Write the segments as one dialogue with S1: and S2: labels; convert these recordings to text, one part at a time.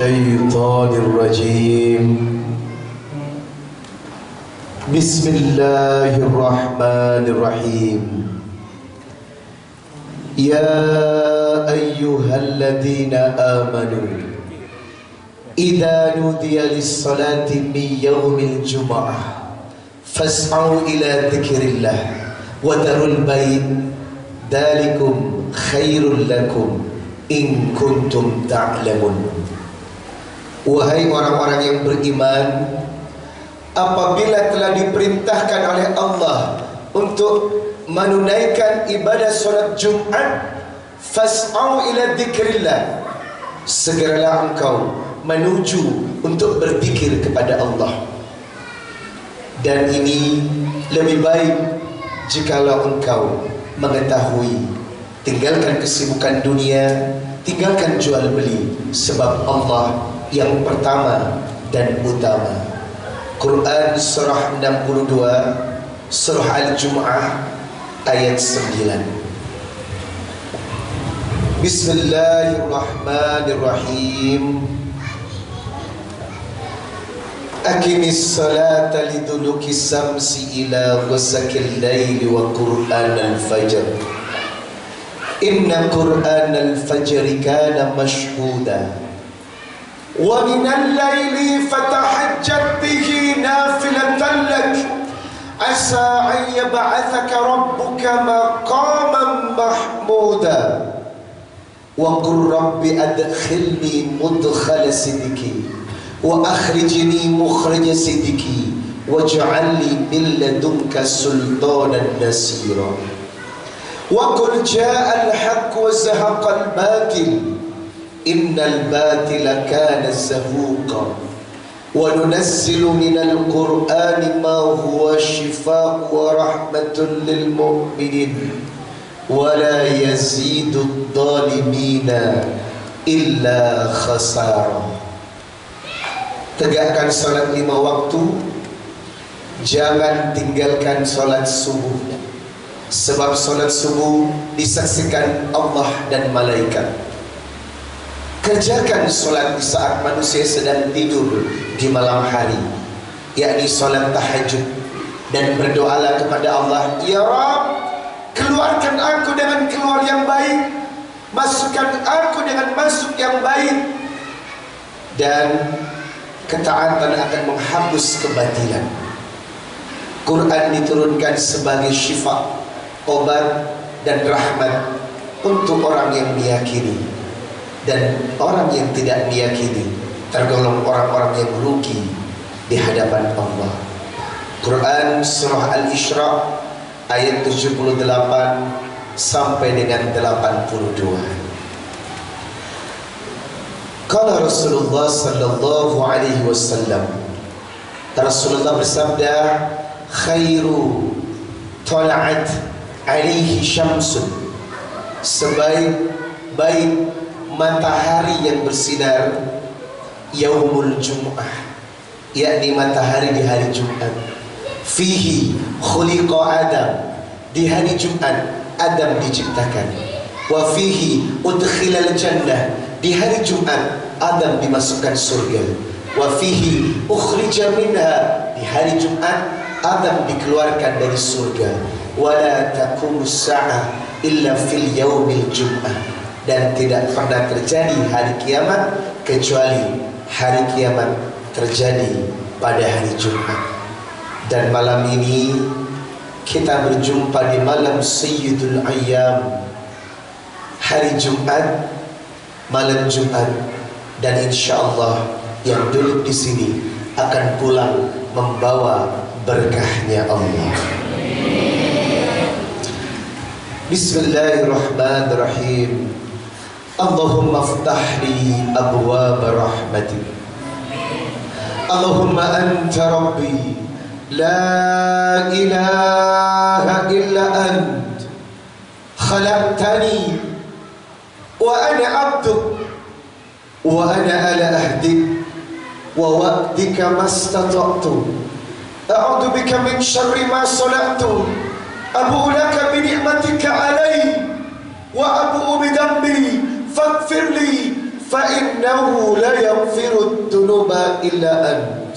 S1: الشيطان الرجيم. بسم الله الرحمن الرحيم. يا أيها الذين آمنوا إذا نودي للصلاة من يوم الجمعة فاسعوا إلى ذكر الله وذروا البيع ذلكم خير لكم in kuntum ta'lamun. Wahai orang-orang yang beriman, apabila telah diperintahkan oleh Allah untuk menunaikan ibadah solat Jumat, fas'au ila dzikrillah, segeralah engkau menuju untuk berzikir kepada Allah. Dan ini lebih baik jikalau engkau mengetahui, tinggalkan kesibukan dunia, tinggalkan jual beli, sebab Allah yang pertama dan utama. Quran surah 62, surah Al-Jum'ah ayat 9. Bismillahirrahmanirrahim. Aqimis salata liduluki samsi ila ghasaqil laili wa Qur'anal fajr. Inna Qur'anal fajri kana mashhuda wa minal laili fatahajjat bihi nafilatan lak asa an yab'athaka rabbuka maqaman mahmuda wa qur rabbi adkhilni mudkhala sidqi wa akhrijni mukhraja sidqi waj'alni min ladunka sultanan nasira. وَقُلْ جَاءَ الْحَقُّ وَزَهَقَ الْبَاطِلُ إِنَّ الْبَاطِلَ كَانَ زَهُوقًا وَنُنَزِّلُ مِنَ الْقُرْآنِ مَا هُوَ شِفَاءٌ وَرَحْمَةٌ لِلْمُؤْمِنِينَ وَلَا يَزِيدُ الظَّالِمِينَ إِلَّا خَسَارًا. Tegakkan salat 5 waktu, jangan tinggalkan salat subuh, sebab solat subuh disaksikan Allah dan malaikat. Kerjakan solat di saat manusia sedang tidur di malam hari, yakni solat tahajud, dan berdoalah kepada Allah, Ya Rabb, keluarkan aku dengan keluar yang baik, masukkan aku dengan masuk yang baik, dan ketaatan akan menghapus kebatilan. Quran diturunkan sebagai syifa, obat dan rahmat untuk orang yang meyakini, dan orang yang tidak meyakini tergolong orang-orang yang rugi di hadapan Allah. Quran surah Al-Isra ayat 78 sampai dengan 82. Qala Rasulullah sallallahu alaihi wasallam, Rasulullah bersabda, khairu tala'at alaihi syamsun, sebaik-baik matahari yang bersinar, yaumul jum'ah, yakni matahari di hari Jumat. Fihi khuliqa Adam, di hari Jumat Adam diciptakan. Wa fihi udkhilal jannah, di hari Jumat Adam dimasukkan surga. Wa fihi ukhrija minha, di hari Jumat Adam dikeluarkan dari surga. Wala taqumus sa'ah illa fil yaumil jum'ah, dan tidak pernah terjadi hari kiamat kecuali hari kiamat terjadi pada hari Jumat. Dan malam ini kita berjumpa di malam Sayyidul Ayyam, hari Jumat, malam Jumat, dan insyaallah yang duduk di sini akan pulang membawa berkahnya Allah. Bismillahirrahmanirrahim. Allahumma aftah li abwaab rahmatik. Allahumma anta rabbi la ilaha illa ant khalaqtani wa ana abduk wa ana ala ahdik wa wa'dika mastata'tu a'udzu bika min syarri ma sana'tu abu'u laka bi ni'matika alai wa abu'u bi dhanbi faghfir li فإنه لا يغفر الذنوب إلا أنت.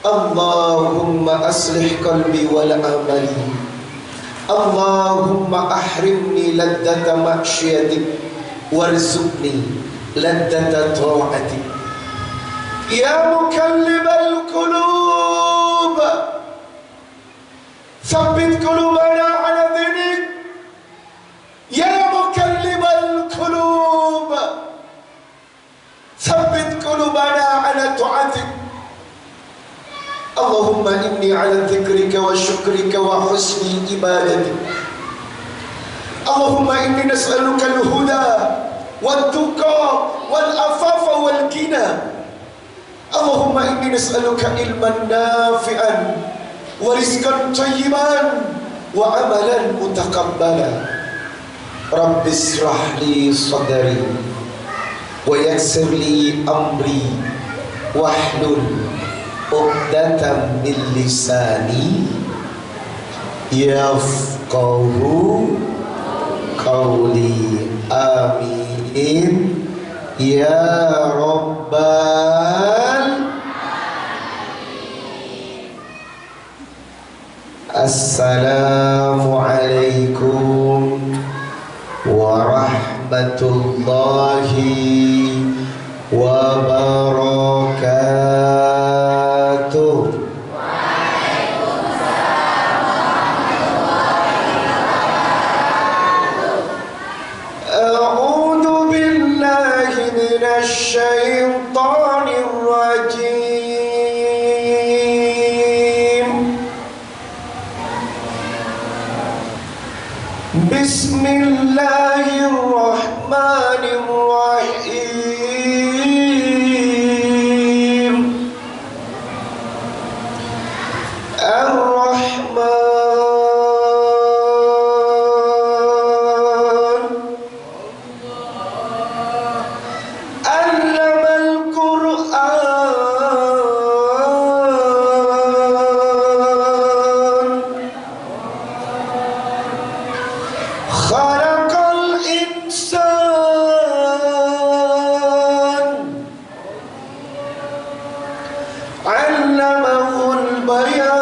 S1: اللهم أصلح قلبي والعمل. اللهم أحرمني لذة معصيتك وارزقني لذة طاعتك. يا مقلب القلوب ثبت قلوبنا على دينك. يا مقلب القلوب ثبت قلوبنا على طاعتك. اللهم إني على ذكرك وشكرك وحسن عبادتك. اللهم إني نسألك الهدى والتقى والعفاف والغنى. اللهم إني نسألك علما نافعا ورزقا طيبا وعملا متقبلا. رب اشرح لي صدري ويسر لي أمري واحلل عقدة من لساني يفقه قولي. آمين يا رب السلام عليكم ورحمة الله وبركاته. أعوذ بالله من الشيطان الرجيم. بسم الله الرحمن الرحيم. الرحمن علم القرآن خلق الإنسان علمه البيان.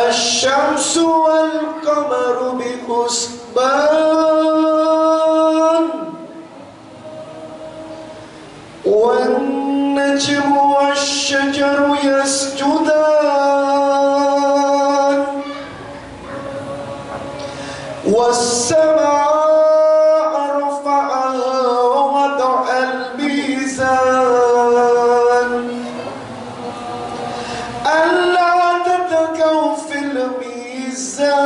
S1: الشمس والقمر بحسبان والنجم والشجر يسجدان والسماء رفعها ووضع الميزان ألا تطغوا في الميزان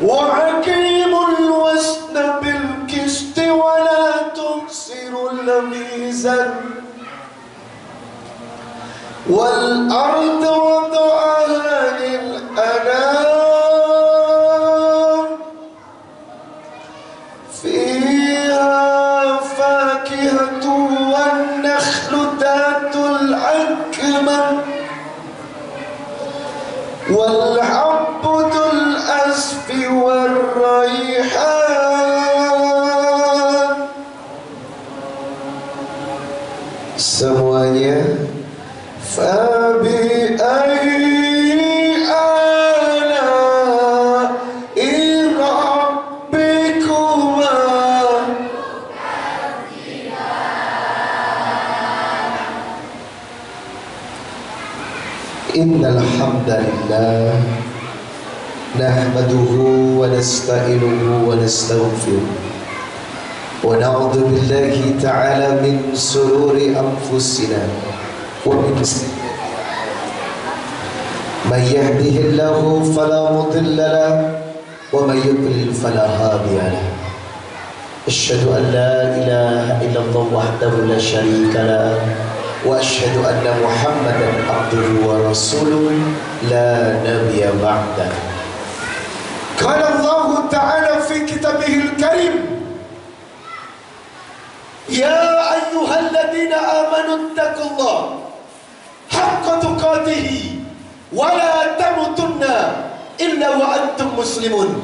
S1: وأقيموا الوزن بالقسط ولا تخسروا الميزان. والأرض وضعها للأنام فيها فاكهة والنخل ذات الأكمام والحب ذو الأسف والريحان. Semuanya فبأي آلاء ربكما إن الحمد لله نحمده ونستعينه ونستغفره ونعوذ بالله تعالى من شرور أنفسنا ومن من يهده الله فلا مضل له ومن يضلل فلا هادي له. أشهد أن لا إله إلا الله وحده لا شريك له وأشهد أن محمدا عبده ورسوله لا نبي بعده. قال الله تعالى في كتابه الكريم: يا أيها الذين آمنوا اتقوا الله حق تقاته ولا تموتن tamutunna illa wa antum muslimun.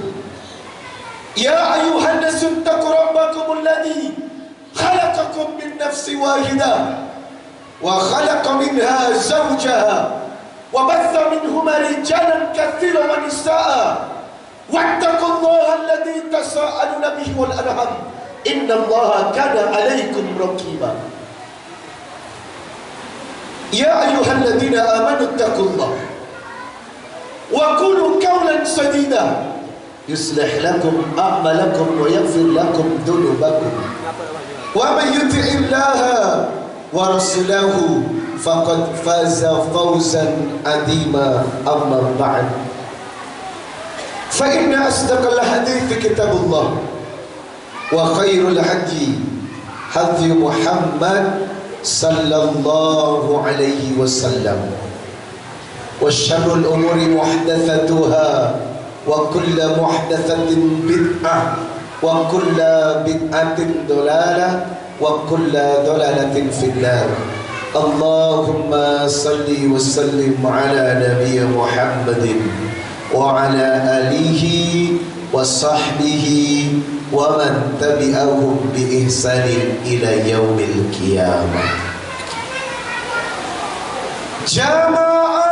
S1: Ya ayuhan nasu taqu rabbakum alladhi khalaqakum min nafsin wahidah wa khalaqa minha zawjaha wa batha minhuma rijalan katsiran wa nisaa wattaqullaha alladhi tasaaluna bihi wal arham innallaha kana 'alaykum raqiba. Ya ayyuhalladzina amanu taqullaha wa qulu qawlan sadida yuslih lakum a'malakum wa yaghfir lakum dhunubakum wa man yuti'illaha wa rasulahu faqad faza fawzan 'azima. Amma ba'd, fa inna asdaqal hadithi kitabullah wa khairul hadi hadi Muhammad sallallahu alaihi wasallam wa syarrul umuri muhdatsatuha wa kullu muhdatsatin bid'ah wa kullu bid'atin dhalalah wa kullu dhalalatin finnar. Allahumma salli wa sallim ala nabiyyina Muhammadin wa ala alihi wa sahbihi wa man tabi'ahum bi ihsanin ila yaumil qiyamah. Jamaah,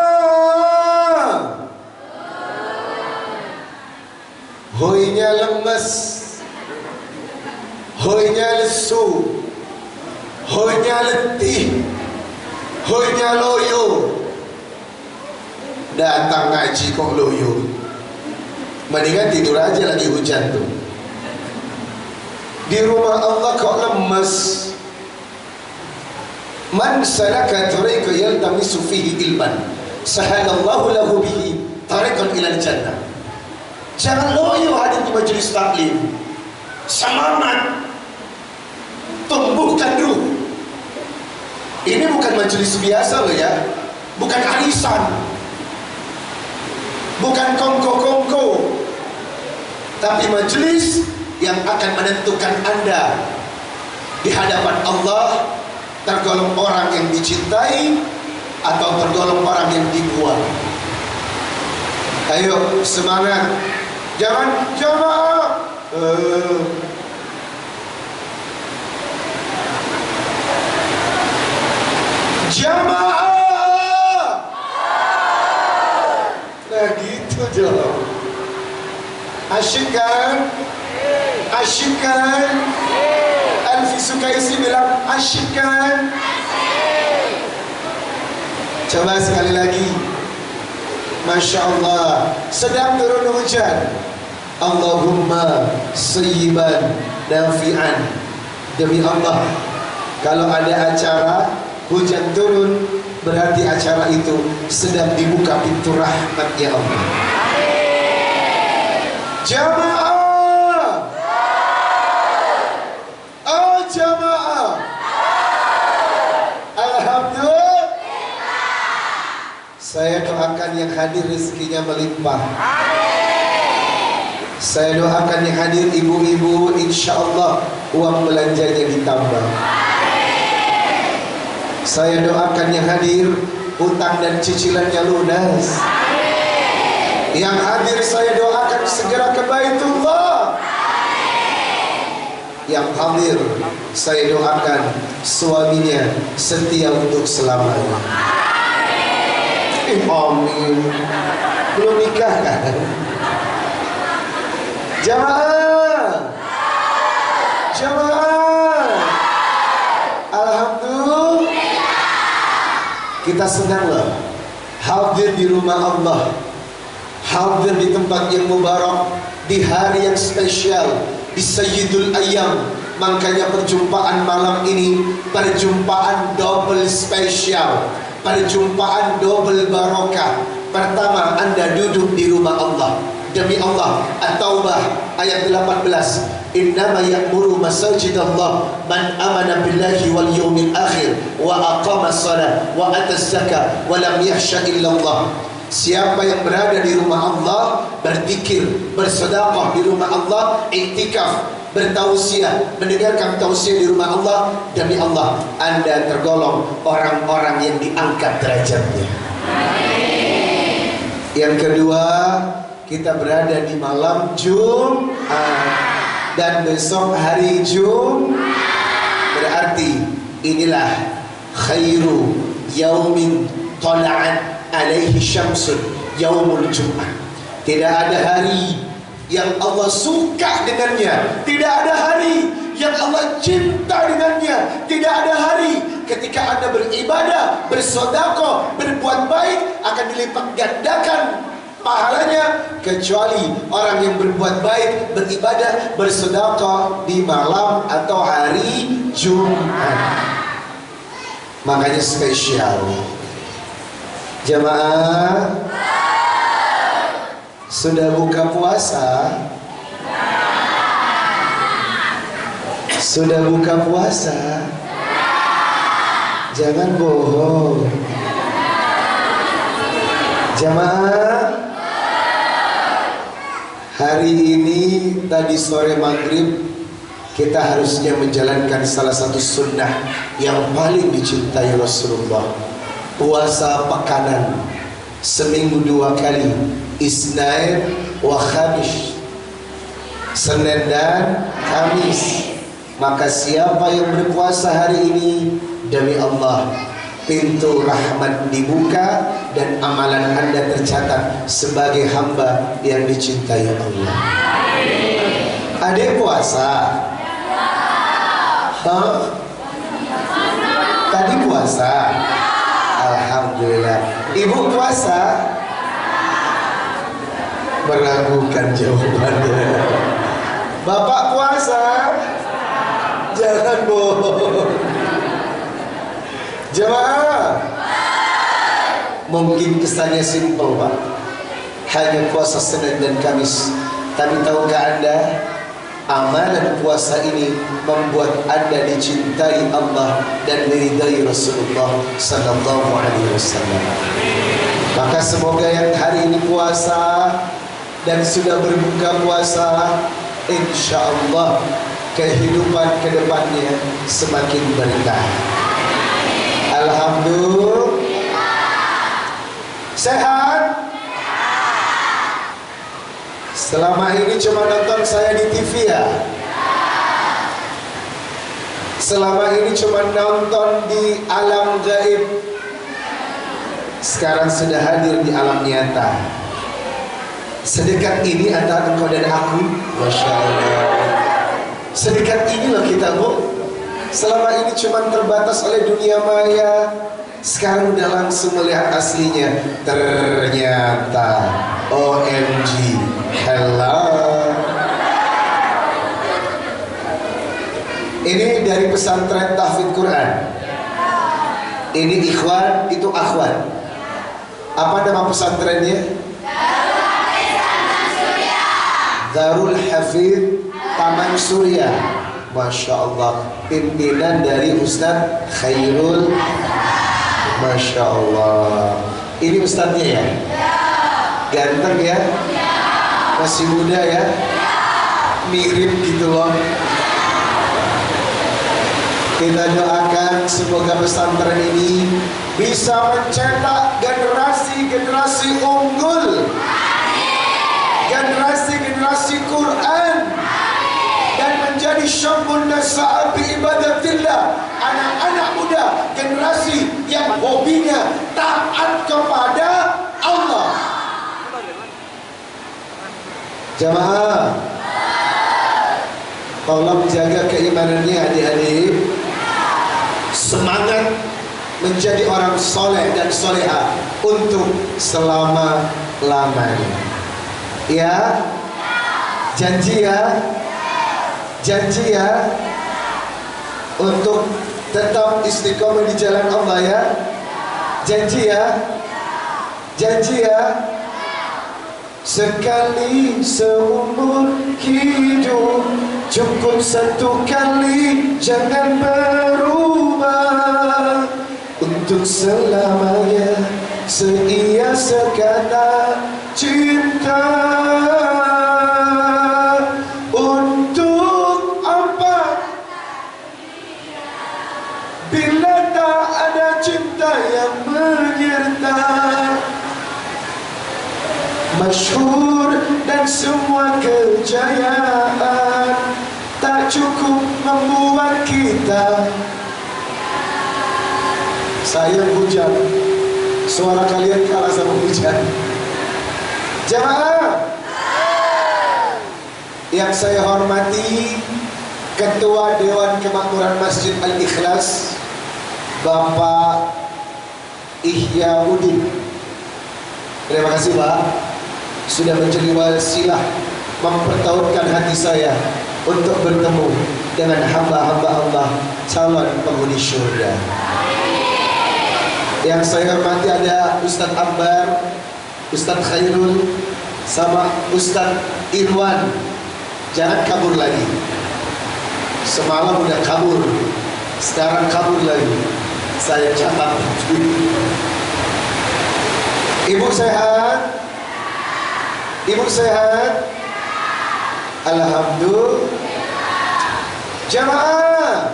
S1: hoinya lemes, hoinya lesu, hoinya letih, hoinya loyo. Datang ngaji kok loyo, mendingan tidur aja lagi hujan tuh. Di rumah Allah kok lemes. Man salaka tariqan yaltamisu fihi ilman sahalallahu lahu bihi tariqan ilal jannah. Jangan loyo hadir di majelis taklim. Semangat, tumbuhkan ruh. Ini bukan majelis biasa loh ya, bukan arisan, bukan kongko-kongko, tapi majelis yang akan menentukan Anda di hadapan Allah tergolong orang yang dicintai atau tergolong orang yang dibuang. Ayo semangat, jangan jamaah. Jamaah. Nah gitu dong. Asyik kan? Asyik kan? Alfi Sukaisi bilang asyik kan? Coba sekali lagi. Masya Allah, sedang turun hujan. Allahumma sayyiban nafi'an. Demi Allah, kalau ada acara hujan turun, berarti acara itu sedang dibuka pintu rahmat ya Allah. Jamaah, oh jamaah, alhamdulillah. Saya doakan yang hadir rezekinya melimpah. Saya doakan yang hadir ibu-ibu, insya Allah uang belanjanya ditambah. Saya doakan yang hadir hutang dan cicilannya lunas. Yang hadir saya doakan segera ke Baitullah. Yang hadir saya doakan suaminya setia untuk selamanya. Amin. Belum nikah kan? Jamaah, jamaah, alhamdulillah. Kita senang loh hadir di rumah Allah, hadir di tempat yang mubarak, di hari yang spesial, di Sayyidul Ayyam. Makanya perjumpaan malam ini perjumpaan double spesial, perjumpaan double barokah. Pertama, Anda duduk di rumah Allah. Demi Allah, At-Taubah ayat 18. Innama ya'muru masajidallah man amana billahi wal yawmil akhir wa aqama shalah wa ata zakah wa lam yakhsha illallah. Siapa yang berada di rumah Allah, berzikir, bersedekah di rumah Allah, iktikaf, bertausiah, mendengarkan tausiah di rumah Allah, demi Allah Anda tergolong orang-orang yang diangkat derajatnya. Yang kedua, kita berada di malam Jumat dan besok hari Jumat. Berarti inilah khairu yaumin tala'at alaihi syamsun, yaumul Jumat. Tidak ada hari yang Allah suka dengannya, tidak ada hari yang Allah cinta dengannya, tidak ada hari ketika Anda beribadah, bersedekah, berbuat baik akan dilipat gandakan pahalanya, kecuali orang yang berbuat baik, beribadah, bersedekah di malam atau hari Jumat. Makanya spesial. Jamaah, sudah buka puasa? Sudah buka puasa? Jangan bohong. Jamaah, hari ini tadi sore maghrib kita harusnya menjalankan salah satu sunnah yang paling dicintai Rasulullah. Puasa pekanan seminggu 2 kali, Isnain wa Khamis, Senin dan Kamis. Maka siapa yang berpuasa hari ini, demi Allah, pintu rahmat dibuka dan amalan Anda tercatat sebagai hamba yang dicintai Allah. Adik puasa? Hah? Tadi puasa? Alhamdulillah. Ibu puasa? Meragukan jawabannya. Bapak puasa? Jangan bohong. Jemaah, mungkin kesannya simpel Pak, hanya puasa Senin dan Kamis. Tapi tahukah Anda, amalan puasa ini membuat Anda dicintai Allah dan diridai Rasulullah sallallahu alaihi wasallam. Maka semoga yang hari ini puasa dan sudah berbuka puasa, insya Allah kehidupan kedepannya semakin berkah. Alhamdulillah. Sehat? Selama ini cuma nonton saya di TV ya? Selama ini cuma nonton di alam gaib. Sekarang sudah hadir di alam nyata. Sedekat ini antara engkau dan aku. Masya Allah. Sedekat ini loh kita Bu. Selama ini cuma terbatas oleh dunia maya. Sekarang udah langsung melihat aslinya. Ternyata OMG, hello. Ini dari pesantren Tahfidz Quran. Ini ikhwan, itu akhwan. Apa nama pesantrennya? Darul Hafidz Taman Surya. Masya Allah. Pimpinan dari Ustadz Khairul. Masya Allah. Ini ustadznya ya? Ganteng ya? Masih muda ya? Mirip gitu loh. Kita doakan semoga pesantren ini bisa mencetak generasi-generasi unggul, generasi-generasi Quran, dan menjadi syabun nasa'a bi ibadatillah, anak-anak muda, generasi yang hobinya taat kepada Allah. Jamaah, tolong jaga keimanannya adik-adik. Semangat menjadi orang soleh dan soleha untuk selama-lamanya. Ya, janji ya, janji ya, untuk tetap istiqomah di jalan Allah ya. Janji ya, janji ya. Sekali seumur hidup, cukup satu kali, jangan berubah. Untuk selamanya, seia sekata cinta. Untuk apa? Bila tak ada cinta yang menyerta. kita. Sayang hujan, suara kalian kalah sama hujan. Jamaah yang saya hormati, Ketua Dewan Kemakmuran Masjid Al-Ikhlas Bapak Ihyauddin. Terima kasih Pak, sudah menjadi wasilah mempertahankan hati saya untuk bertemu dengan hamba-hamba Allah calon penghuni syurga. Yang saya hormati ada Ustadz Ambar, Ustadz Khairul, sama Ustadz Irwan. Jangan kabur lagi. Semalam udah kabur, sekarang kabur lagi. Saya catat. Ibu sehat? Ibu sehat? Alhamdulillah. Jamaah,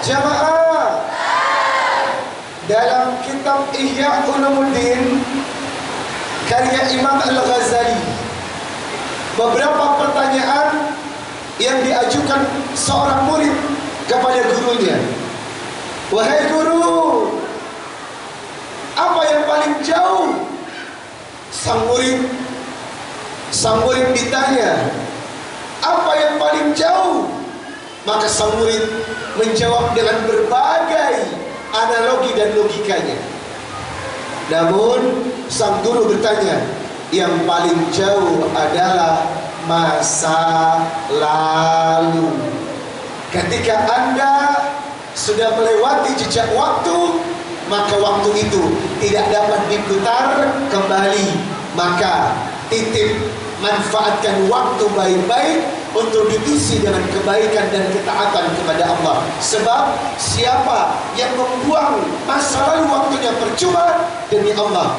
S1: jamaah. Dalam kitab Ihya Ulumuddin karya Imam Al-Ghazali, beberapa pertanyaan yang diajukan seorang murid kepada gurunya. Wahai guru, apa yang paling jauh? Sang murid ditanya, apa yang paling jauh? Maka sang murid menjawab dengan berbagai analogi dan logikanya. Namun sang guru bertanya, yang paling jauh adalah masa lalu. Ketika Anda sudah melewati jejak waktu, maka waktu itu tidak dapat diputar kembali. Maka titip manfaatkan waktu baik-baik untuk diisi dengan kebaikan dan ketaatan kepada Allah. Sebab siapa yang membuang masa lalu waktunya percuma, demi Allah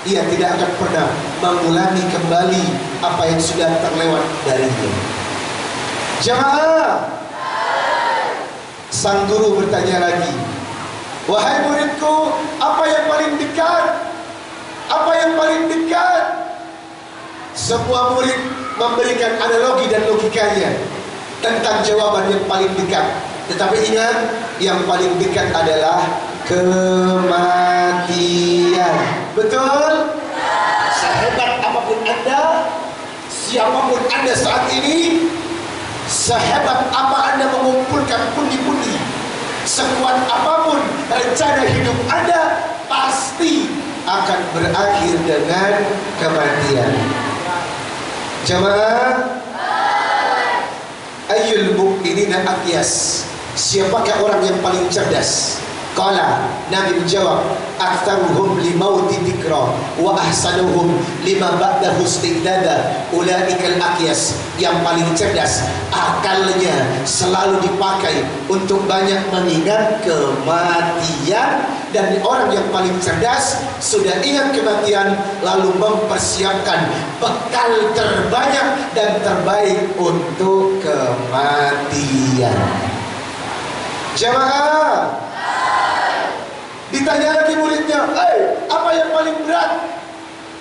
S1: ia tidak akan pernah mengulangi kembali apa yang sudah terlewat darinya. Jamaah, sang guru bertanya lagi, wahai muridku, apa yang paling dekat? Apa yang paling dekat? Semua murid memberikan analogi dan logikanya tentang jawaban yang paling dekat. Tetapi ingat, yang paling dekat adalah kematian. Betul? Sehebat apapun Anda, siapapun Anda saat ini, sehebat apa Anda mengumpulkan pundi-pundi, sekuat apapun rencana hidup Anda, pasti akan berakhir dengan kematian. Jamaah, ayyul mu'minina aqyas, siapakah orang yang paling cerdas? Qala, Nabi menjawab, aktsaruhum limauti dzikra wa ahsanuhum lima ba'dahu istidada ulaikal aqyas. Yang paling cerdas, akalnya selalu dipakai untuk banyak mengingat kematian. Dan orang yang paling cerdas sudah ingat kematian, lalu mempersiapkan bekal terbanyak dan terbaik untuk kematian. Jamaah, ditanya lagi muridnya, apa yang paling berat?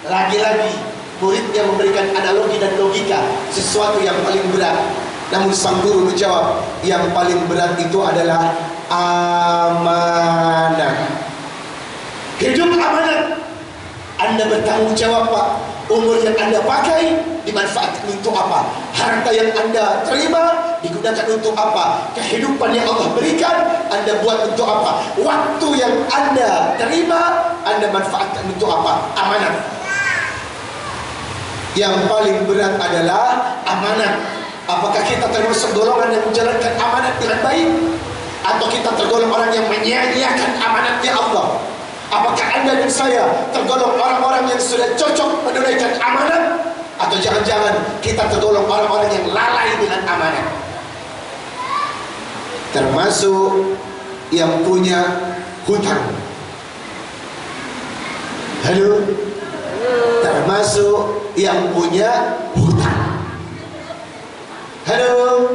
S1: Lagi-lagi muridnya memberikan analogi dan logika sesuatu yang paling berat. Namun sang guru menjawab, yang paling berat itu adalah amanah. Hidup amanah. Anda bertanggung jawab Pak. Umur yang Anda pakai dimanfaatkan untuk apa? Harta yang Anda terima digunakan untuk apa? Kehidupan yang Allah berikan Anda buat untuk apa? Waktu yang Anda terima Anda manfaatkan untuk apa? Amanah. Yang paling berat adalah amanah. Apakah kita termasuk golongan yang menjalankan amanat dengan baik? Atau kita tergolong orang yang menyia-nyiakan amanatnya Allah? Apakah Anda dan saya tergolong orang-orang yang sudah cocok menunaikan amanat? Atau jangan-jangan kita tergolong orang-orang yang lalai dengan amanat? Termasuk yang punya hutang. Halo? Termasuk yang punya hutang. Halo?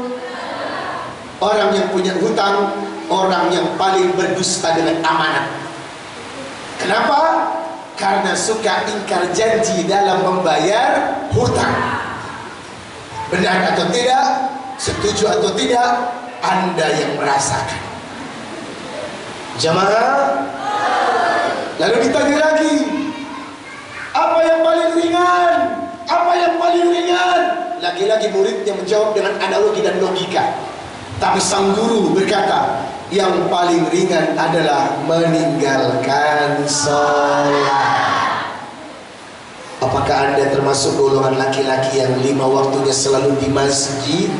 S1: Orang yang punya hutang, orang yang paling berdusta dengan amanat. Kenapa? Karena suka ingkar janji dalam membayar hutang. Benar atau tidak? Setuju atau tidak? Anda yang merasakan. Jamaah, lalu ditanya lagi, apa yang paling ringan? Apa yang paling ringan? Lagi-lagi muridnya menjawab dengan analogi dan logika. Tapi sang guru berkata, yang paling ringan adalah meninggalkan sholat. Apakah Anda termasuk golongan laki-laki yang 5 waktunya selalu di masjid?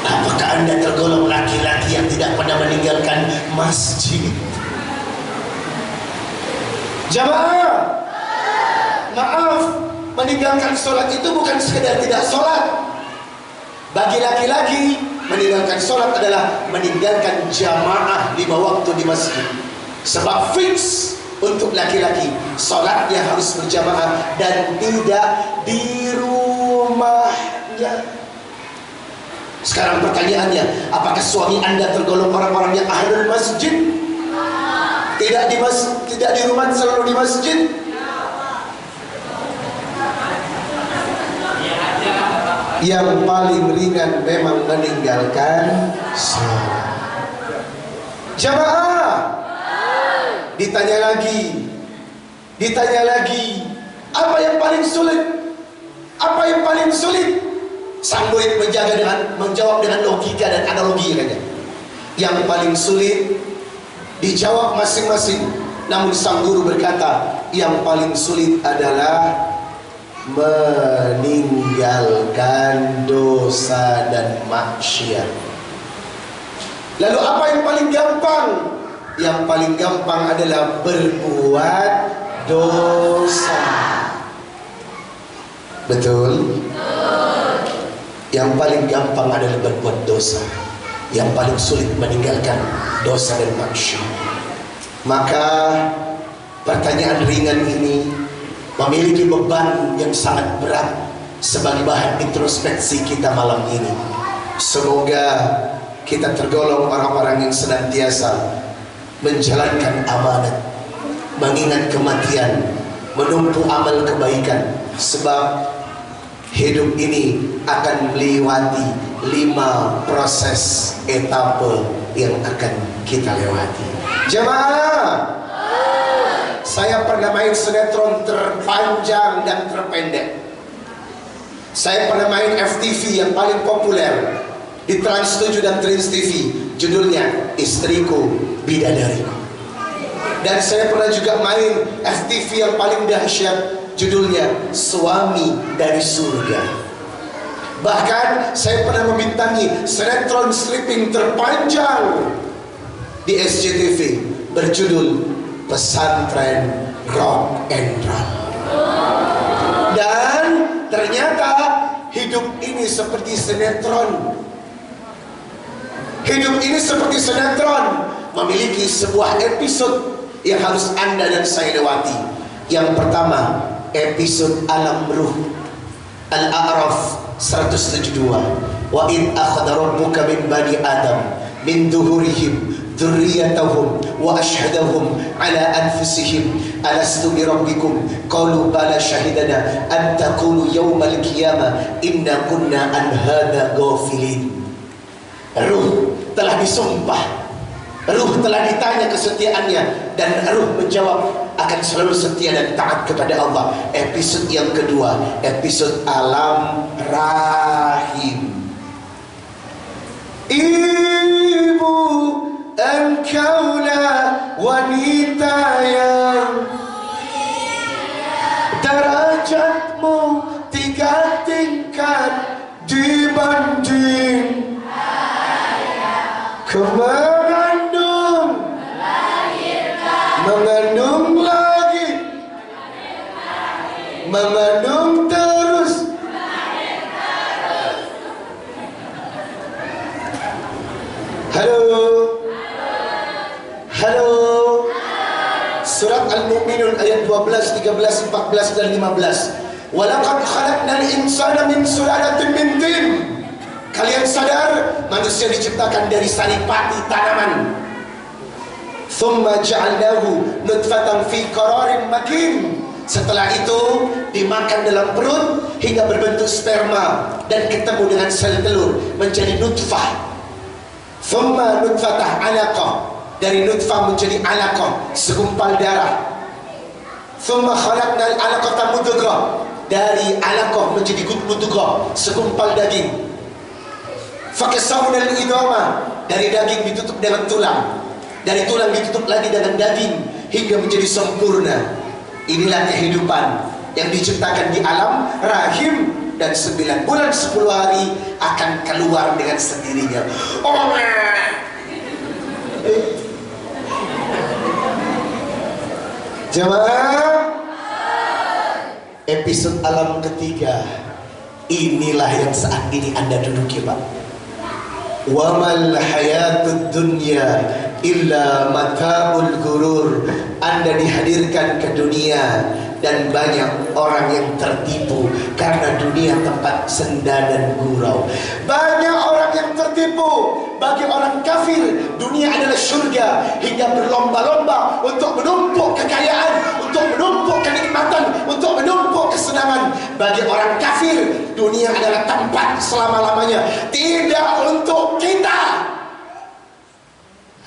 S1: Apakah Anda tergolong laki-laki yang tidak pernah meninggalkan masjid? Jamaah, maaf, meninggalkan sholat itu bukan sekedar tidak sholat. Bagi laki-laki, meninggalkan sholat adalah meninggalkan jamaah 5 waktu di masjid. Sebab fix untuk laki-laki, sholatnya harus berjamaah dan tidak di rumahnya. Sekarang pertanyaannya, apakah suami Anda tergolong orang-orang yang ahlul masjid? Tidak di rumah, selalu di masjid? Yang paling ringan memang meninggalkan sholat. Jamaah, ditanya lagi, apa yang paling sulit? Apa yang paling sulit? Sang murid menjawab dengan logika dan analogi katanya. Yang paling sulit dijawab masing-masing. Namun sang guru berkata, yang paling sulit adalah meninggalkan dosa dan maksiat. Lalu apa yang paling gampang? Yang paling gampang adalah berbuat dosa. Betul? Yang paling gampang adalah berbuat dosa. Yang paling sulit meninggalkan dosa dan maksiat. Maka pertanyaan ringan ini memiliki beban yang sangat berat sebagai bahan introspeksi kita malam ini. Semoga kita tergolong orang-orang yang senantiasa menjalankan amanat, mengingat kematian, menumpu amal kebaikan. Sebab hidup ini akan melewati 5 proses etape yang akan kita lewati. Jemaah, saya pernah main sinetron terpanjang dan terpendek. Saya pernah main FTV yang paling populer di Trans 7 dan Trans TV. Judulnya Istriku Bidadariku. Dan saya pernah juga main FTV yang paling dahsyat. Judulnya Suami dari Surga. Bahkan saya pernah membintangi sinetron stripping terpanjang di SCTV berjudul Pesantren Rock and Roll. Dan ternyata hidup ini seperti sinetron. Hidup ini seperti sinetron, memiliki sebuah episode yang harus Anda dan saya lewati. Yang pertama, episode alam ruh, Al-A'raf 172. Wa id akhadha rabbuka min bani Adam min dhuhurihim dzurriyyatahum wa ashhadahum ala anfusihim alastu bi rabbikum qalu bala shahidana an taqulu yawmal qiyamah inna kunna an hadha ghafilin. Ruh telah disumpah, ruh telah ditanya kesetiaannya, dan ruh menjawab akan selalu setia dan taat kepada Allah. Episode yang kedua, episode alam rahim. Ibu, engkaulah wanita yang derajatmu 3 tingkat dibanding mengandung lagi, mengandung terus. Halo. Surat Al-Mu'minun ayat 12, 13, 14 dan 15. Walaqad khalaqnal insana min sulalatin min tin. Kalian sadar manusia diciptakan dari saripati tanaman. Thumma ja'alnahu nutfatan fi qararin makin. Setelah itu dimakan dalam perut hingga berbentuk sperma dan ketemu dengan sel telur menjadi nutfah. Thumma nutfatah alaqah, dari nutfah menjadi alaqah, segumpal darah. Thumma khalaqnal alaqata mudghah, dari alaqah menjadi mudghah, segumpal daging. Fakasawna al-idama, dari daging ditutup dengan tulang, dari tulang ditutup lagi dengan daging hingga menjadi sempurna. Inilah kehidupan yang diciptakan di alam rahim, dan 9 bulan 10 hari akan keluar dengan sendirinya. Jemaah, episode alam ketiga inilah yang saat ini Anda duduki, Pak. Wamal hayatud dunya illa mata'ul gurur. Anda dihadirkan ke dunia dan banyak orang yang tertipu karena dunia tempat senda dan gurau. Banyak orang yang tertipu. Bagi orang kafir, dunia adalah surga, hingga berlomba-lomba untuk menumpuk kekayaan, untuk menumpuk kenikmatan, untuk menumpuk kesenangan. Bagi orang kafir, dunia adalah tempat selama-lamanya, tidak untuk kita.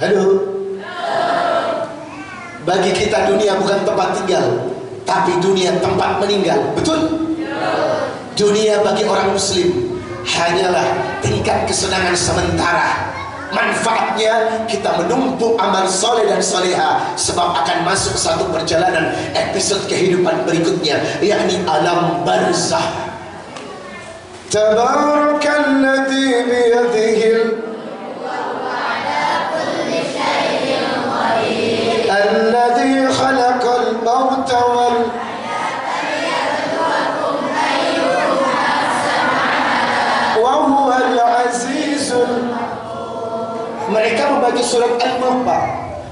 S1: Halo. Bagi kita dunia bukan tempat tinggal, tapi dunia tempat meninggal. Betul? Dunia bagi orang muslim hanyalah tingkat kesenangan sementara. Manfaatnya kita menumpuk amal soleh dan soleha, sebab akan masuk satu perjalanan episode kehidupan berikutnya, yakni alam barzah. Tabarakalladzi biyadihil alladzi khalaqal mauta wal Mereka membaca surat Al-Mulk, Pak.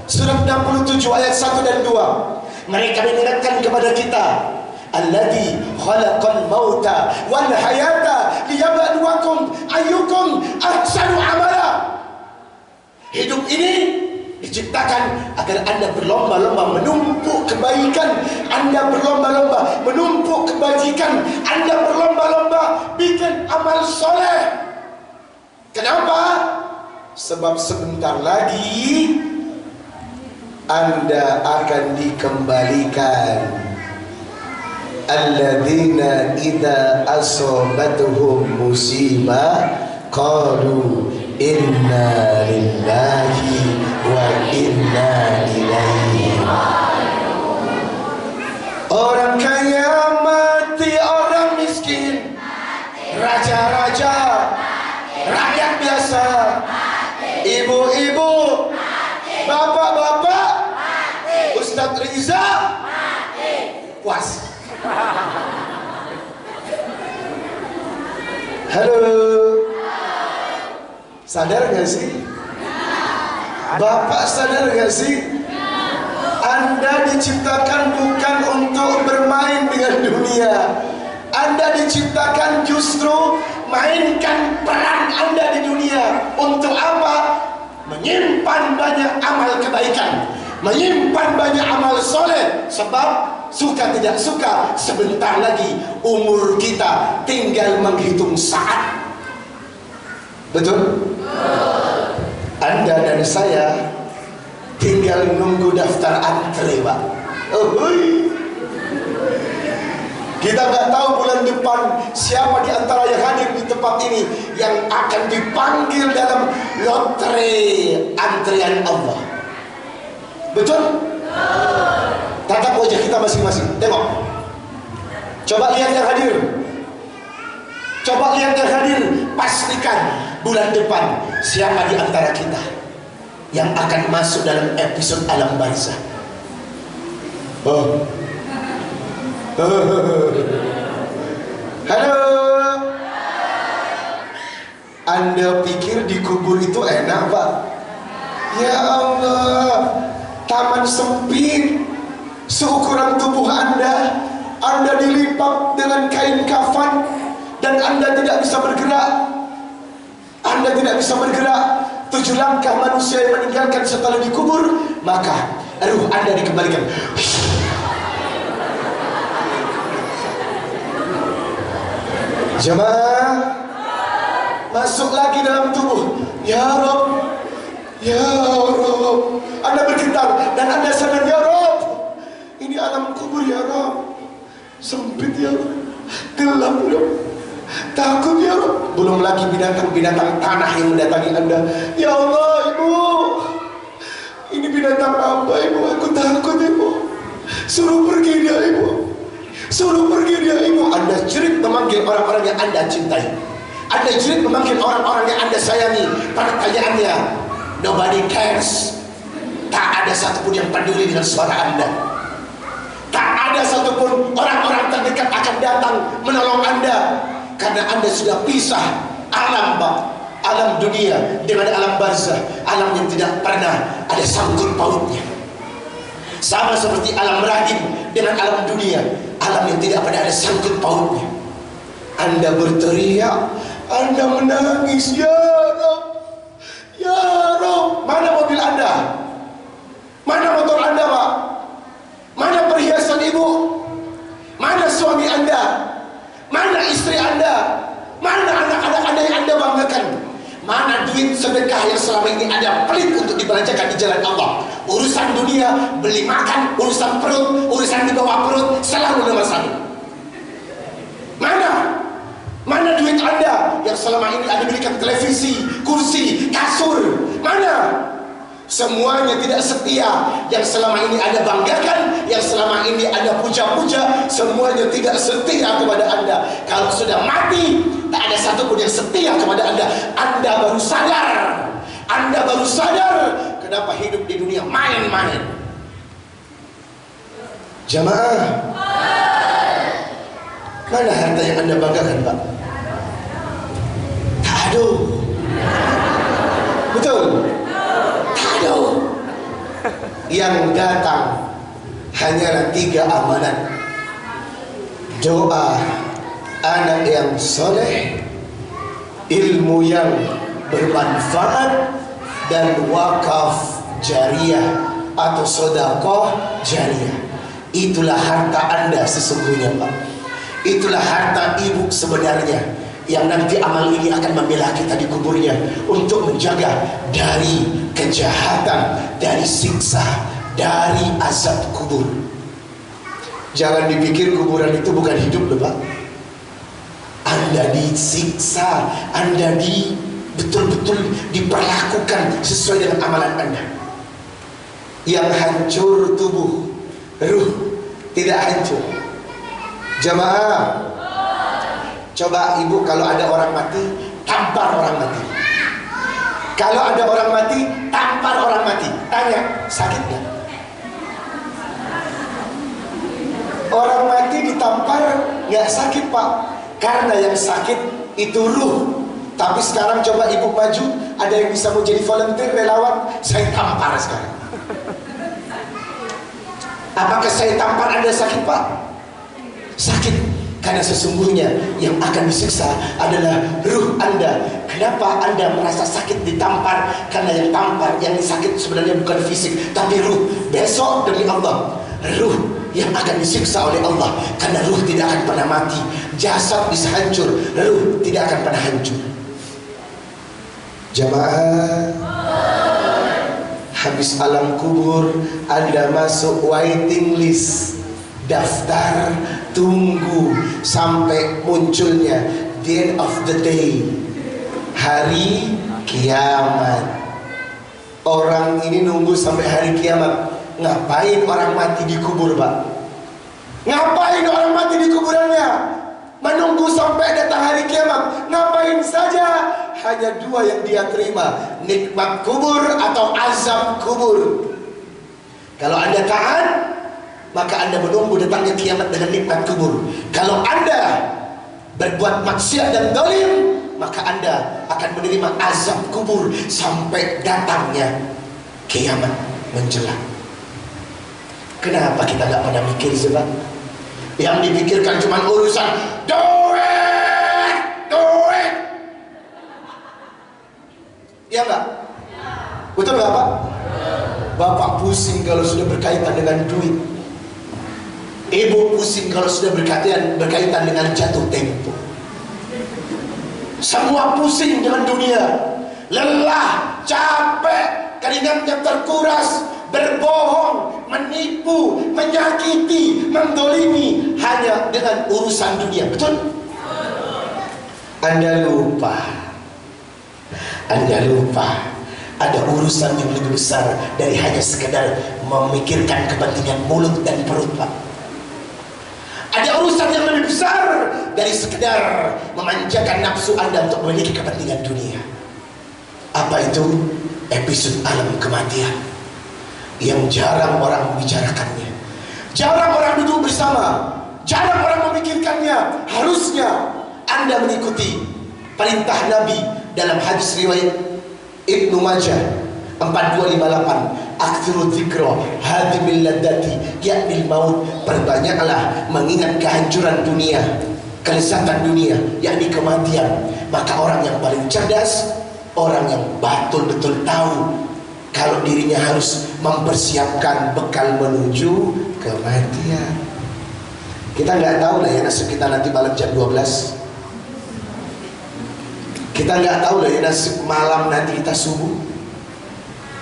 S1: Surat 67 ayat 1 dan 2. Mereka mengingatkan kepada kita, alladzi khalaqal mauta wal hayata liyabluwakum ayyukum ahsanu amala. Hidup ini diciptakan agar Anda berlomba-lomba menumpuk kebaikan, Anda berlomba-lomba menumpuk kebajikan, Anda berlomba-lomba bikin amal soleh. Kenapa? Sebab sebentar lagi Anda akan dikembalikan. Alladzina idza asabatuhum musibah qalu inna lillahi wa inna ilaihi. Orang kaya mati, orang miskin, raja-raja, rakyat biasa, ibu-ibu, bapak-bapak, Ustadz Riza, puas. Halo, sadar gak sih? Bapak sadar gak sih? Anda diciptakan bukan untuk bermain dengan dunia. Anda diciptakan justru mainkan peran Anda di dunia. Untuk apa? Menyimpan banyak amal kebaikan, menyimpan banyak amal soleh. Sebab suka tidak suka, sebentar lagi umur kita tinggal menghitung saat. Betul? Anda dan saya tinggal nunggu daftar antre, Pak. Kita nggak tahu bulan depan siapa di antara yang hadir di tempat ini yang akan dipanggil dalam lotre antrian Allah. Betul? Tatap wajah kita masing-masing. Tengok. Coba lihat yang hadir. Coba lihat yang hadir. Pastikan bulan depan siapa di antara kita yang akan masuk dalam episode alam barzah. Halo. Anda pikir di kubur itu enak, Pak? Ya Allah, taman sempit, seukuran tubuh Anda dilipat dengan kain kafan, dan Anda tidak bisa bergerak. Anda tidak bisa bergerak. 7 langkah manusia yang meninggalkan setelah dikubur, maka ruh Anda dikembalikan. Jemaah, masuk lagi dalam tubuh. Ya Rob, ya Rob. Anda bergetar dan Anda sadar, ya Rob, ini alam kubur ya Rob. Sempit ya Rob, gelap ya Rob, takut ya Rob. Belum lagi binatang-binatang tanah yang mendatangi Anda. Ya Allah, Ibu, ini binatang apa Ibu? Aku takut Ibu. Suruh pergi dia Ibu, suruh pergi dia Ibu. Anda jerit memanggil orang-orang yang Anda cintai. Anda jerit memanggil orang-orang yang Anda sayangi. Pertanyaannya, nobody cares. Tak ada satupun yang peduli dengan suara Anda. Tak ada satupun orang-orang terdekat akan datang menolong Anda, karena Anda sudah pisah alam, Pak. Alam dunia dengan alam barzah, alam yang tidak pernah ada sangkut pautnya. Sama seperti alam rahim dengan alam dunia, alam yang tidak pernah ada sangkut pautnya. Anda berteriak, Anda menangis, ya Rob, ya Rob. Mana mobil Anda? Mana motor Anda, Pak? Mana perhiasan Ibu? Mana suami Anda? Mana istri Anda? Mana anak-anak Anda yang Anda banggakan? Mana duit sedekah yang selama ini Anda pelit untuk dibelanjakan di jalan Allah? Urusan dunia, beli makan, urusan perut, urusan di bawah perut selalu nomor satu. Mana? Mana duit Anda yang selama ini Anda belikan televisi, kursi, kasur? Mana? Semuanya tidak setia. Yang selama ini Anda banggakan, yang selama ini Anda puja-puja, semuanya tidak setia kepada Anda. Kalau sudah mati, tak ada satupun yang setia kepada Anda. Anda baru sadar, Anda baru sadar kenapa hidup di dunia main-main. Jamaah, mana harta yang Anda banggakan, Pak? Tak ada. Betul? Yang datang hanyalah 3 amanat: doa anak yang soleh, ilmu yang bermanfaat, dan wakaf jariah atau sedekah jariah. Itulah harta Anda sesungguhnya, Pak. Itulah harta Ibu sebenarnya, yang nanti amal ini akan membela kita di kuburnya untuk menjaga dari kejahatan, dari siksa, dari azab kubur. Jangan dipikir kuburan itu bukan hidup loh, Pak. Anda disiksa, Anda betul-betul diperlakukan sesuai dengan amalan Anda. Yang hancur tubuh, ruh tidak hancur. Jamaah, coba Ibu kalau ada orang mati, tampar orang mati. Kalau ada orang mati, tampar orang mati. Tanya, sakit nggak? Orang mati ditampar nggak sakit, Pak. Karena yang sakit itu ruh. Tapi sekarang coba Ibu maju, ada yang bisa mau jadi volunteer, relawan, saya tampar sekarang. Apakah saya tampar Anda sakit, Pak? Sakit. Karena sesungguhnya yang akan disiksa adalah ruh Anda. Kenapa Anda merasa sakit ditampar? Karena yang tampar, yang sakit sebenarnya bukan fisik, tapi ruh. Besok demi Allah, ruh yang akan disiksa oleh Allah. Karena ruh tidak akan pernah mati. Jasad bisa hancur, ruh tidak akan pernah hancur. Jamaah, habis alam kubur, Anda masuk waiting list, daftar tunggu sampai munculnya the end of the day, hari kiamat. Orang ini nunggu sampai hari kiamat. Ngapain orang mati di kubur, Pak? Ngapain orang mati di kuburannya? Menunggu sampai datang hari kiamat. Ngapain saja? Hanya 2 yang dia terima, nikmat kubur atau azab kubur. Kalau Anda taat, maka Anda menunggu datangnya kiamat dengan nikmat kubur. Kalau Anda berbuat maksiat dan zalim, maka Anda akan menerima azab kubur sampai datangnya kiamat menjelang. Kenapa kita nggak pernah mikir sebab? Yang dipikirkan cuma urusan duit, duit. Ya enggak? Betul nggak, Pak? Bapak pusing kalau sudah berkaitan dengan duit. Ibu pusing kalau sudah berkaitan dengan jatuh tempo. Semua pusing dengan dunia, lelah, capek, keringatnya terkuras, berbohong, menipu, menyakiti, mendolimi hanya dengan urusan dunia. Betul? Anda lupa ada urusan yang lebih besar dari hanya sekedar memikirkan kepentingan mulut dan perut, Pak. Ada urusan yang lebih besar dari sekedar memanjakan nafsu Anda untuk memiliki kepentingan dunia. Apa itu? Episode alam kematian yang jarang orang membicarakannya, jarang orang duduk bersama, jarang orang memikirkannya. Harusnya Anda mengikuti perintah Nabi dalam hadis riwayat Ibnu Majah 4258, aktsiru dzikra hadimil ladati ya'nil maut. Perbanyaklah mengingat kehancuran dunia, kelezatan dunia, yakni kematian. Maka orang yang paling cerdas, orang yang betul-betul tahu kalau dirinya harus mempersiapkan bekal menuju kematian. Kita nggak tahu lah ya nasib kita nanti malam jam 12. Kita nggak tahu lah ya nasib malam nanti kita subuh.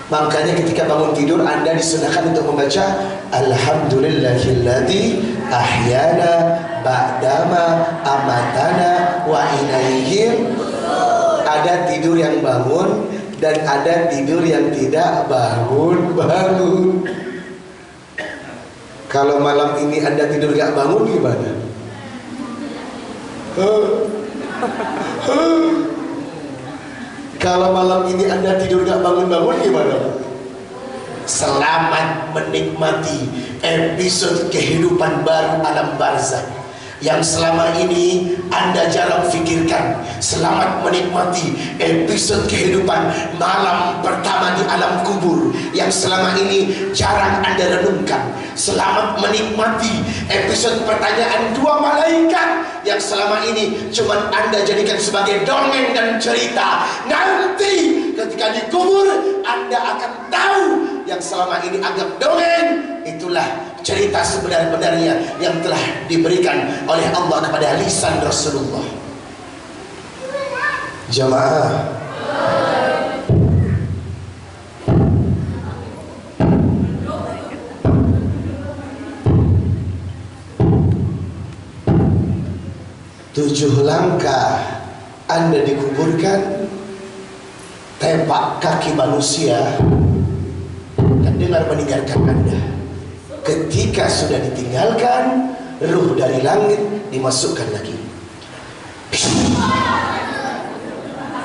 S1: Makanya ketika bangun tidur Anda disunahkan untuk membaca Alhamdulillahilladzi ahyana ba'dama amatana wa ilaihim. Ada tidur yang bangun dan ada tidur yang tidak bangun. Kalau malam ini Anda tidur gak bangun gimana? Kalau malam ini Anda tidur gak bangun-bangun gimana? Selamat menikmati episode kehidupan baru alam barzakh yang selama ini Anda jarang pikirkan. Selamat menikmati episode kehidupan malam pertama di alam kubur yang selama ini jarang Anda renungkan. Selamat menikmati episode pertanyaan dua malaikat yang selama ini cuma Anda jadikan sebagai dongeng dan cerita. Nanti ketika dikubur Anda akan tahu yang selama ini anggap dongeng itulah cerita sebenar-benarnya yang telah diberikan oleh Allah kepada lisan Rasulullah. Jamaah, tujuh langkah Anda dikuburkan, tepak kaki manusia dan dengar meninggalkan Anda. Ketika sudah ditinggalkan, ruh dari langit dimasukkan lagi.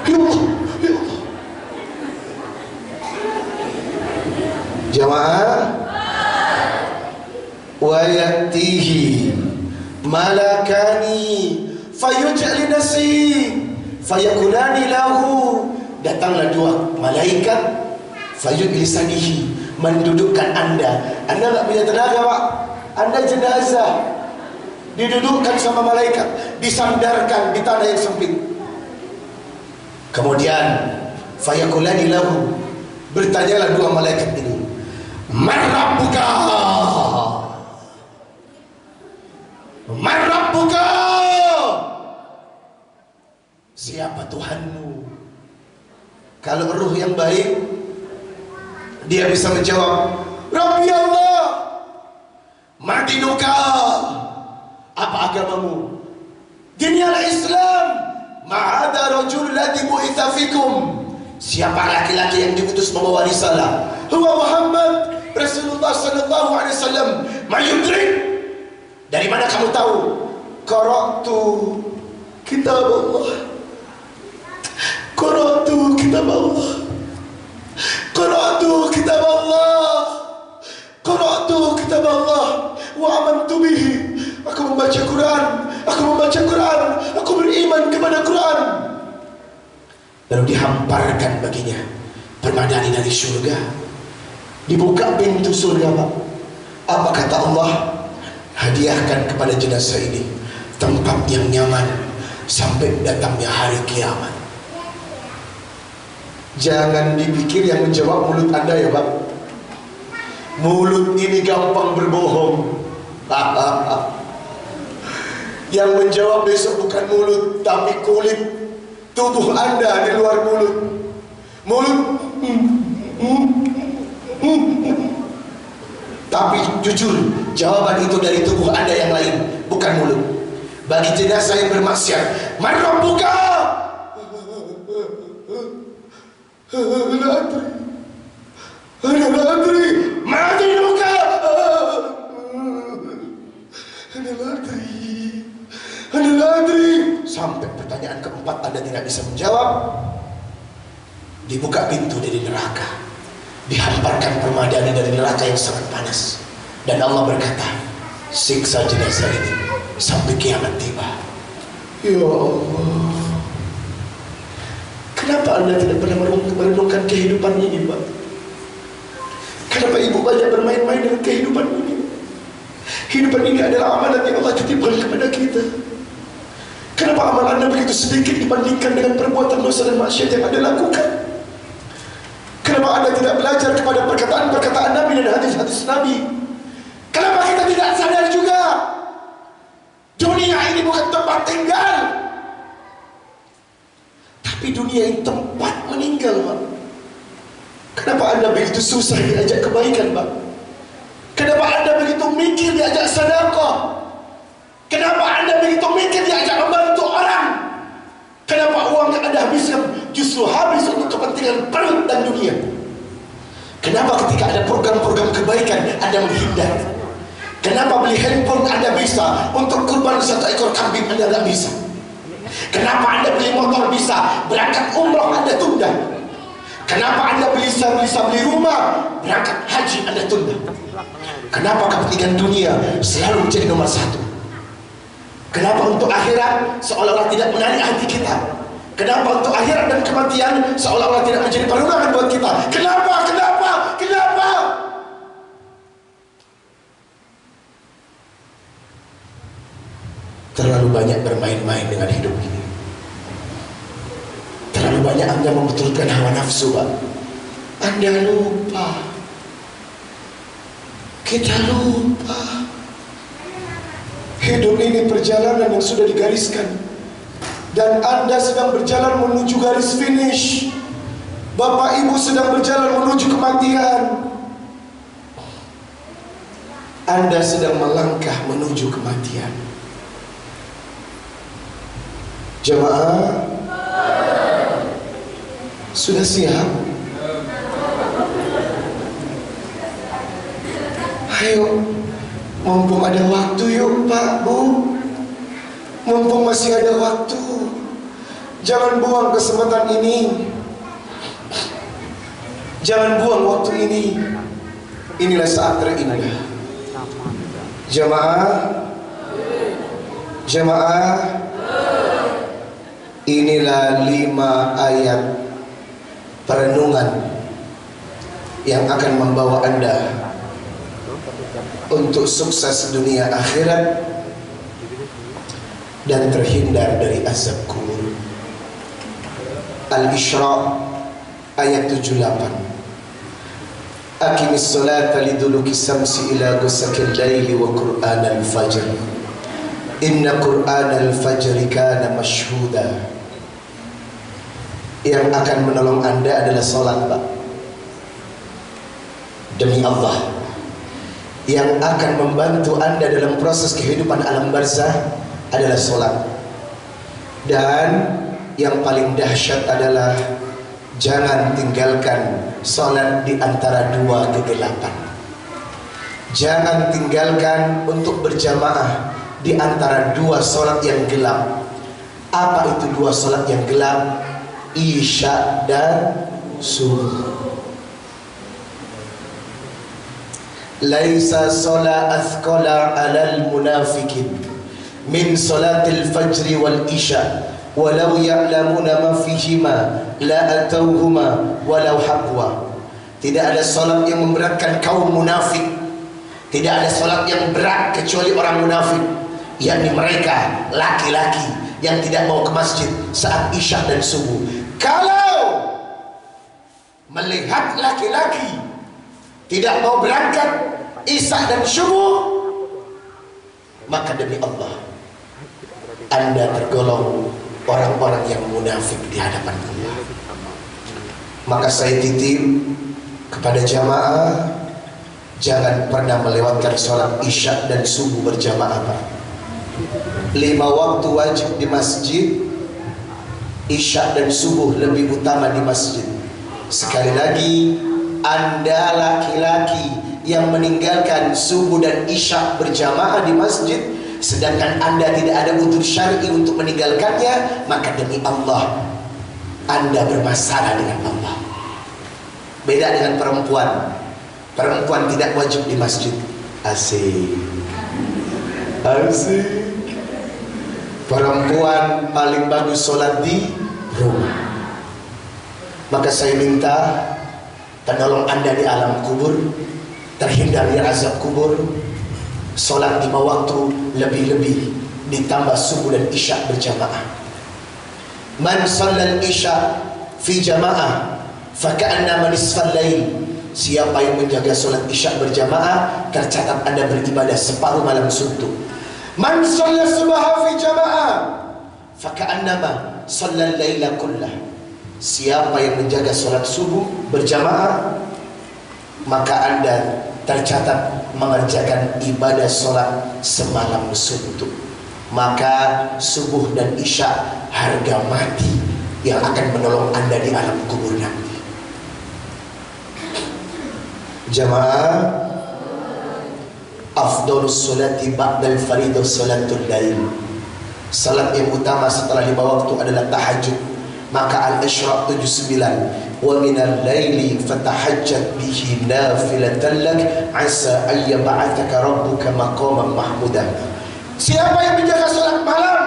S1: Ya Allah, ya Allah. Jamaah, wa yatihi malakani fayuj'al nasi fayakulani lahu. Datanglah dua malaikat fayujlisanihi, mendudukkan Anda. Anda nggak punya tenaga, Pak. Anda jenazah, didudukkan sama malaikat, disandarkan di tanah yang sempit. Kemudian fayakulani lahu, bertanyalah dua malaikat ini, man rabbuka, man rabbuka, siapa Tuhanmu? Kalau ruh yang baik, dia bisa menjawab, Rabbi Allah. Madinuka, apa agamamu? Diniyal Islam. Ma'ada rajul ladhi bu'itha fikum. Siapa laki-laki yang diutus membawa risalah? Huwa Muhammad Rasulullah sallallahu alaihi wasallam. Mayudrik, dari mana kamu tahu? Qara'tu kitab Allah, qara'tu kitab Allah, qara'tu kitab Allah, qara'tu kitab Allah wa amantu bihi. Aku membaca Quran, aku membaca Quran, aku beriman kepada Quran. Lalu dihamparkan baginya permadani dari surga. Dibuka pintu surga, Pak. Apa kata Allah? Hadiahkan kepada jenazah ini tempat yang nyaman sampai datangnya hari kiamat. Jangan dipikir yang menjawab mulut Anda ya, Pak. Mulut ini gampang berbohong. Yang menjawab besok bukan mulut, tapi kulit tubuh Anda di luar mulut. Mulut, tapi jujur, jawaban itu dari tubuh Anda yang lain, bukan mulut. Bagi jenazah yang bermaksiat, man rabbuka? La adri, ma dinuka? La adri. Sampai pertanyaan keempat Anda tidak bisa menjawab, dibuka pintu dari neraka, dihamparkan permadani dari neraka yang sangat panas, dan Allah berkata, siksa jenazah ini sampai kiamat tiba. Ya Allah, kenapa Anda tidak pernah merenungkan kehidupan ini, Pak? Kenapa ibu banyak bermain-main dengan kehidupan ini? Kehidupan ini adalah amanat yang Allah titipkan kepada kita. Kenapa amal Anda begitu sedikit dibandingkan dengan perbuatan dosa dan maksiat yang Anda lakukan? Kenapa Anda tidak belajar kepada perkataan-perkataan Nabi dan hadis-hadis Nabi? Kenapa kita tidak sadar juga dunia ini bukan tempat tinggal, tapi dunia ini tempat meninggal, Pak? Kenapa Anda begitu susah diajak kebaikan, Pak? Kenapa Anda begitu mikir diajak sedekah? Kenapa Anda begitu mikir diajak membantu orang? Kenapa uang yang Anda habiskan justru habis untuk kepentingan perut dan dunia? Kenapa ketika ada program-program kebaikan Anda menghindar? Kenapa beli handphone Anda bisa, untuk kurban 1 ekor kambing Anda tidak bisa? Kenapa Anda beli motor bisa, berangkat umroh Anda tunda? Kenapa Anda bisa beli rumah, berangkat haji Anda tunda? Kenapa kepentingan dunia selalu menjadi nomor 1? Kenapa untuk akhirat seolah-olah tidak menarik hati kita? Kenapa untuk akhirat dan kematian seolah-olah tidak menjadi perundangan buat kita? Kenapa? Terlalu banyak bermain-main dengan hidup ini. Terlalu banyak Anda membetulkan hawa nafsu, Pak. Anda lupa, kita lupa, hidup ini perjalanan yang sudah digariskan, dan Anda sedang berjalan menuju garis finish. Bapak Ibu sedang berjalan menuju kematian. Anda sedang melangkah menuju kematian. Jemaah, sudah siap? Ayo, mumpung ada waktu, yuk Pak, Bu. Mumpung masih ada waktu, jangan buang kesempatan ini. Jangan buang waktu ini. Inilah saat terindah. Jemaah, inilah 5 ayat perenungan yang akan membawa Anda untuk sukses dunia akhirat dan terhindar dari azab kubur. Al-Isra ayat 78. Aqimis salata liduluki samsi ila ghasaqil laili wa qur'anal fajr. Inna qur'anal fajri kana mashhuda. Yang akan menolong Anda adalah salat, Pak. Demi Allah, yang akan membantu Anda dalam proses kehidupan alam barzah adalah salat. Dan yang paling dahsyat adalah jangan tinggalkan salat di antara 2 kegelapan. Jangan tinggalkan untuk berjamaah di antara 2 salat yang gelap. Apa itu 2 salat yang gelap? Isya dan subuh. Laisa salat athqala 'alal munafiqin min salatil fajri wal isya walau ya'lamuna ma fihima la atauhuma walau habwa. Tidak ada salat yang memberatkan kaum munafik. Tidak ada salat yang berat kecuali orang munafik, yakni mereka laki-laki yang tidak mau ke masjid saat isya dan subuh. Kalau melihat laki-laki tidak mau berangkat isya dan subuh, maka demi Allah Anda tergolong orang-orang yang munafik di hadapan Allah. Maka saya titip kepada jamaah, jangan pernah melewatkan sholat isya dan subuh berjamaah, Pak. 5 waktu wajib di masjid, isya dan subuh lebih utama di masjid. Sekali lagi, Anda laki-laki yang meninggalkan subuh dan isya berjamaah di masjid, sedangkan Anda tidak ada udzur syar'i untuk meninggalkannya, maka demi Allah Anda bermasalah dengan Allah. Beda dengan perempuan. Perempuan tidak wajib di masjid. Asik. Perempuan paling bagus sholat di rumah. Maka saya minta penolong Anda di alam kubur, terhindar dari azab kubur, sholat 5 waktu lebih-lebih, ditambah subuh dan isya berjamaah. Man shallal isya fi jamaah faka'annama nisfal lail. Siapa yang menjaga sholat isya berjamaah, tercatat Anda beribadah separuh malam suntuk. Man shallal subha fi jamaah faka'annama shallal laila kullah. Siapa yang menjaga sholat subuh berjamaah, maka Anda tercatat mengerjakan ibadah sholat semalam suntuk. Maka subuh dan isya harga mati yang akan menolong Anda di alam kubur nanti. Jamaah, afdhalus sholati ba'dal faridah salatul lail. Salat yang utama setelah 5 waktu adalah tahajud. Maka Al-Isra 79, wa minal laili fatahajjat bihi nafilatan lak asa ay yab'athaka rabbuka maqaman mahmuda. Siapa yang menjaga salat malam,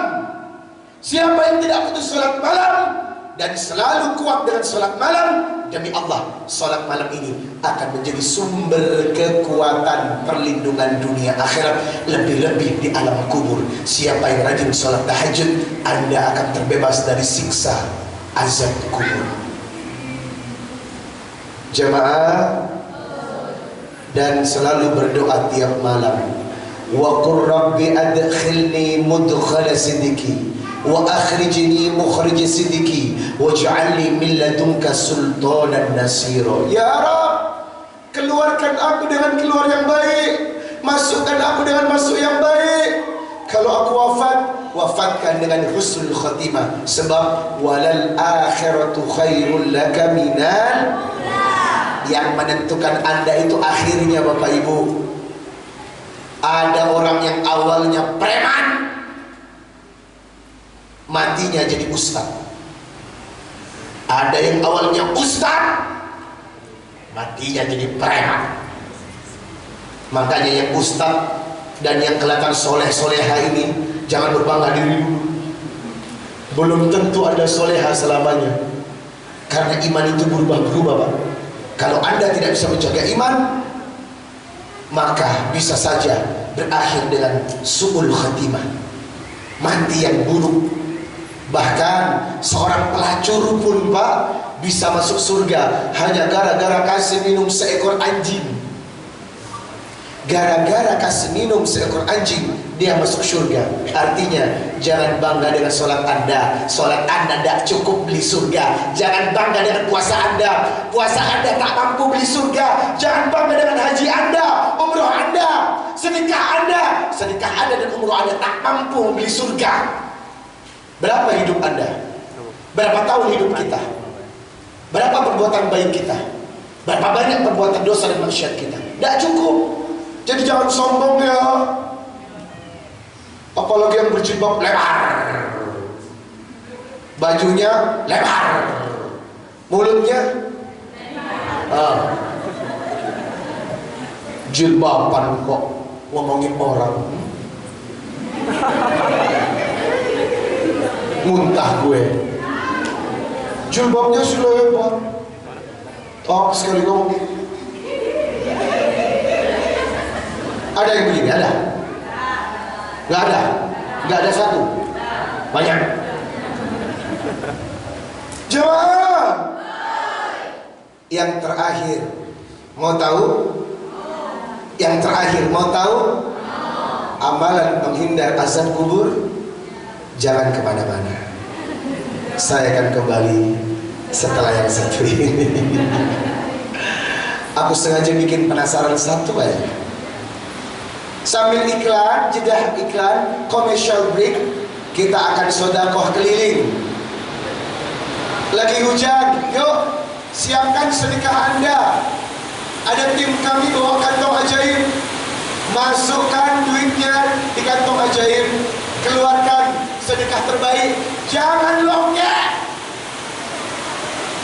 S1: siapa yang tidak putus salat malam dan selalu kuat dengan salat malam, demi Allah salat malam ini akan menjadi sumber kekuatan perlindungan dunia akhirat, lebih-lebih di alam kubur. Siapa yang rajin salat tahajud, Anda akan terbebas dari siksa azab kubur. Jamaah, dan selalu berdoa tiap malam, wa qur rabbi adkhilni mudkhala sidiki wa akhrijni mukhrij sidiki waj'alni min ladunka sultanan nasira. Ya Rabb, keluarkan aku dengan keluar yang baik, masukkan aku dengan masuk yang baik. Kalau aku wafat, wafatkan dengan husnul khatimah, sebab walal akhiratu khairul laka minal. Yang menentukan Anda itu akhirnya, Bapak Ibu. Ada orang yang awalnya preman, matinya jadi ustaz. Ada yang awalnya ustaz, matinya jadi preman. Makanya yang ustaz dan yang kelihatan soleh-soleha ini jangan berbangga diri dulu. Belum tentu Anda soleha selamanya, karena iman itu berubah-berubah, Pak. Kalau Anda tidak bisa menjaga iman, maka bisa saja berakhir dengan su'ul khatimah, mati yang buruk. Bahkan seorang pelacur pun, Pak, bisa masuk surga hanya gara-gara kasih minum seekor anjing. Gara-gara kasih minum seekor anjing, dia masuk surga. Artinya, jangan bangga dengan sholat Anda. Sholat Anda tidak cukup beli surga. Jangan bangga dengan puasa Anda. Puasa Anda tak mampu beli surga. Jangan bangga dengan haji Anda, umroh Anda, sedekah Anda. Sedekah Anda dan umroh Anda tak mampu membeli surga. Berapa hidup Anda? Berapa tahun hidup kita? Berapa perbuatan baik kita? Berapa banyak perbuatan dosa dan maksiat kita? Tidak cukup. Jadi jangan sombong ya. Apalagi yang berjilbab lebar, bajunya lebar, mulutnya jilbaban kok ngomongin orang. Muntah gue. Jilbabnya sudah lebar. Oh, sekali ngomong. Ada yang begini? Ada? Nggak ada? Nggak ada satu? Banyak? Jawab. Yang terakhir, mau tahu? Yang terakhir, mau tahu? Amalan menghindar azab kubur. Jangan kemana-mana. Saya akan kembali setelah yang satu ini. Aku sengaja bikin penasaran satu aja. Sambil iklan, jeda iklan, commercial break, kita akan sodakoh keliling. Lagi hujan, yuk siapkan sedekah Anda. Ada tim kami bawa kantong ajaib. Masukkan duitnya di kantong ajaib. Keluarkan sedekah terbaik. Jangan loket.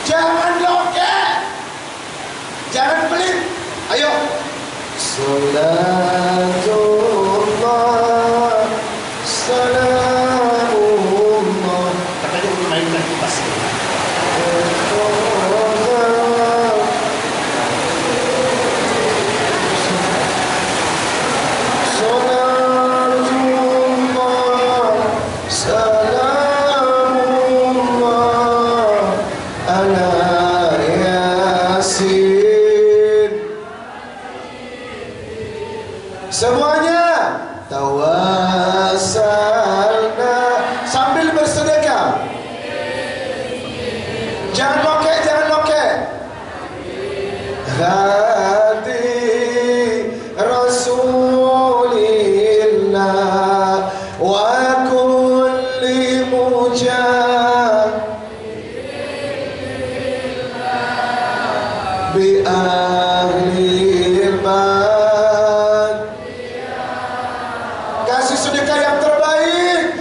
S1: Jangan loket. Jangan pelit. Ayo. Salatullah, salamullah.
S2: Katanya untuk mainkan kipas.
S1: Semuanya tawassalna sambil bersedekah. Jangan lokek, jangan lokek. Hati Rasulillah wa kulli mujah bi